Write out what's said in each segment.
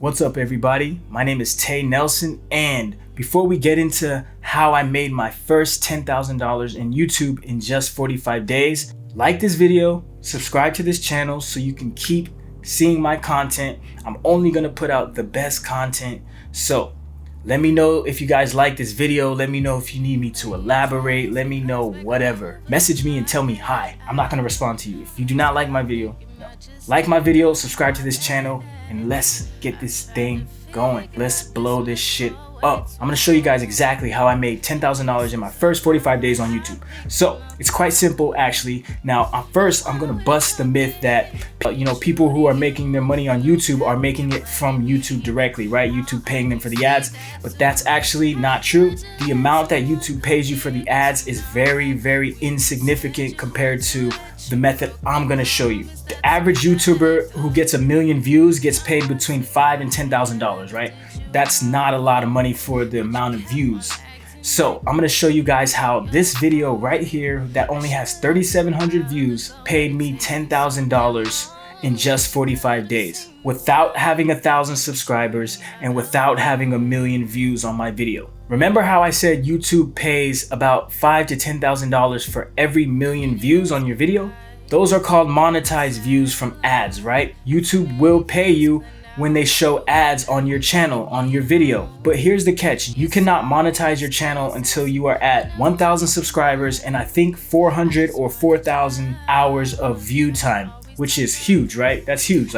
What's up, everybody? My name is Tay Nelson, and before we get into how I made my first $10,000 in YouTube in just 45 days, like this video, subscribe to this channel so you can keep seeing my content. I'm only gonna put out the best content. So let me know if you guys like this video. Let me know if you need me to elaborate. Let me know whatever. Message me and tell me hi. I'm not gonna respond to you. If you do not like my video, no. Like my video, subscribe to this channel, and let's get this thing going. Let's blow this shit up. I'm gonna show you guys exactly how I made $10,000 in my first 45 days on YouTube. So it's quite simple, actually. Now, first, I'm gonna bust the myth that people who are making their money on YouTube are making it from YouTube directly, right? YouTube paying them for the ads, but that's actually not true. The amount that YouTube pays you for the ads is very, very insignificant compared to the method I'm gonna show you. The average YouTuber who gets 1 million views gets paid between $5,000 and $10,000, right? That's not a lot of money for the amount of views. So I'm gonna show you guys how this video right here that only has 3,700 views paid me $10,000 in just 45 days without having 1,000 subscribers and without having 1 million views on my video. Remember how I said YouTube pays about $5,000 to $10,000 for every 1 million views on your video? Those are called monetized views from ads, right? YouTube will pay you when they show ads on your channel, on your video. But here's the catch. You cannot monetize your channel until you are at 1,000 subscribers and I think 400 or 4,000 hours of view time, which is huge, right? That's huge.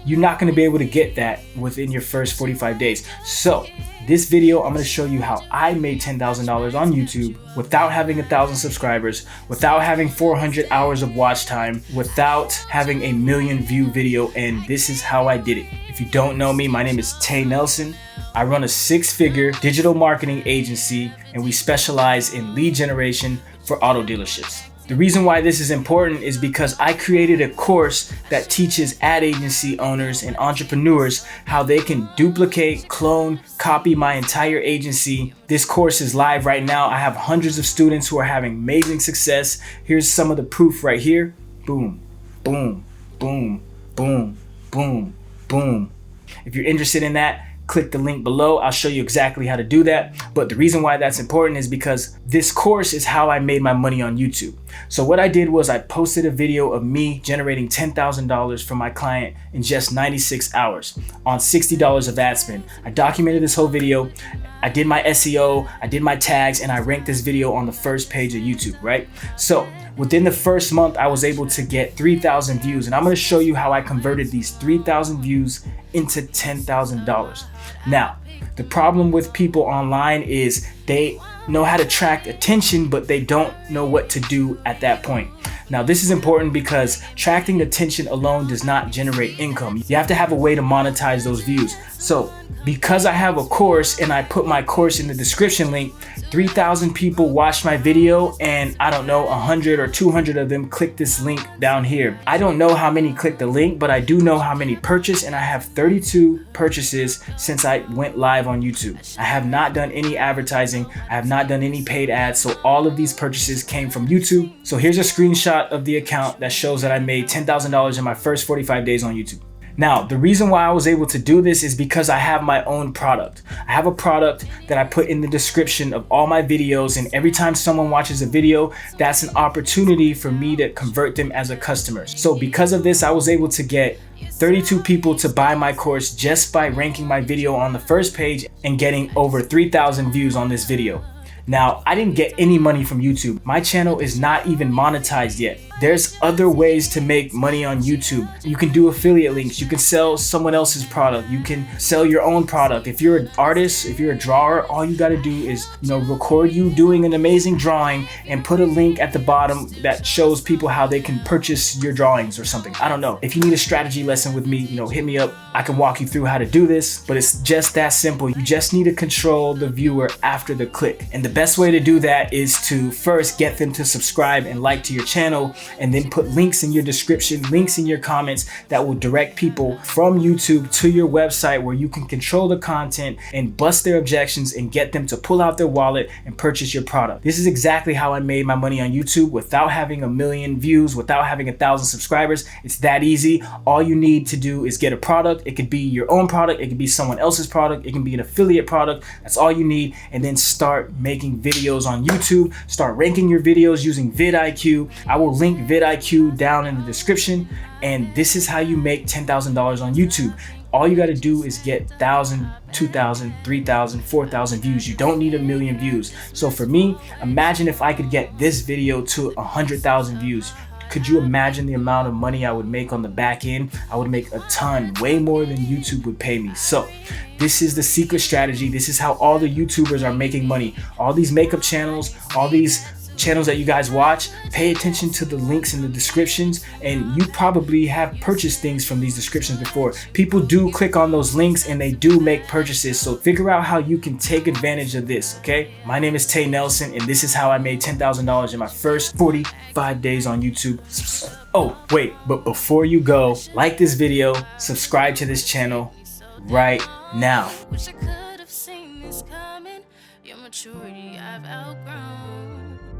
You're not gonna be able to get that within your first 45 days. So this video, I'm gonna show you how I made $10,000 on YouTube without having 1,000 subscribers, without having 400 hours of watch time, without having a 1 million view video, and this is how I did it. If you don't know me, my name is Tay Nelson. I run a 6-figure digital marketing agency, and we specialize in lead generation for auto dealerships. The reason why this is important is because I created a course that teaches ad agency owners and entrepreneurs how they can duplicate, clone, copy my entire agency. This course is live right now. I have hundreds of students who are having amazing success. Here's some of the proof right here. Boom, boom, boom, boom, boom, boom. If you're interested in that, click the link below. I'll show you exactly how to do that. But the reason why that's important is because this course is how I made my money on YouTube. So what I did was I posted a video of me generating $10,000 for my client in just 96 hours on $60 of ad spend. I documented this whole video. I did my SEO, I did my tags, and I ranked this video on the first page of YouTube, right? So within the first month, I was able to get 3,000 views, and I'm gonna show you how I converted these 3,000 views into $10,000. Now, the problem with people online is they know how to attract attention, but they don't know what to do at that point. Now, this is important because attracting attention alone does not generate income. You have to have a way to monetize those views. So because I have a course and I put my course in the description link, 3,000 people watched my video and I don't know, 100 or 200 of them clicked this link down here. I don't know how many clicked the link, but I do know how many purchased, and I have 32 purchases since I went live on YouTube. I have not done any advertising. I have not done any paid ads. So all of these purchases came from YouTube. So here's a screenshot of the account that shows that I made $10,000 in my first 45 days on YouTube. Now, the reason why I was able to do this is because I have my own product. I have a product that I put in the description of all my videos, and every time someone watches a video, that's an opportunity for me to convert them as a customer. So because of this, I was able to get 32 people to buy my course just by ranking my video on the first page and getting over 3,000 views on this video. Now, I didn't get any money from YouTube. My channel is not even monetized yet. There's other ways to make money on YouTube. You can do affiliate links. You can sell someone else's product. You can sell your own product. If you're an artist, if you're a drawer, all you gotta do is, record you doing an amazing drawing and put a link at the bottom that shows people how they can purchase your drawings or something. I don't know. If you need a strategy lesson with me, hit me up. I can walk you through how to do this, but it's just that simple. You just need to control the viewer after the click. And the best way to do that is to first get them to subscribe and like to your channel. and then put links in your description, links in your comments that will direct people from YouTube to your website where you can control the content and bust their objections and get them to pull out their wallet and purchase your product. This is exactly how I made my money on YouTube without having 1 million views, without having 1,000 subscribers. It's that easy. All you need to do is get a product. It could be your own product. It could be someone else's product. It can be an affiliate product. That's all you need. And then start making videos on YouTube. Start ranking your videos using VIDIQ. I will link VIDIQ down in the description. And this is how you make $10,000 on YouTube. All you got to do is get 1,000, 2,000, 3,000, 4,000 views. You don't need 1 million views. So for me, imagine if I could get this video to 100,000 views. Could you imagine the amount of money I would make on the back end? I would make a ton, way more than YouTube would pay me. So this is the secret strategy. This is how all the YouTubers are making money. All these makeup channels, all these channels that you guys watch, pay attention to the links in the descriptions, and you probably have purchased things from these descriptions before. People do click on those links and they do make purchases, so figure out how you can take advantage of this, okay? My name is Tay Nelson, and this is how I made $10,000 in my first 45 days on YouTube. Oh, wait, but before you go, like this video, subscribe to this channel right now. Wish I could have seen this coming. Your maturity I've outgrown.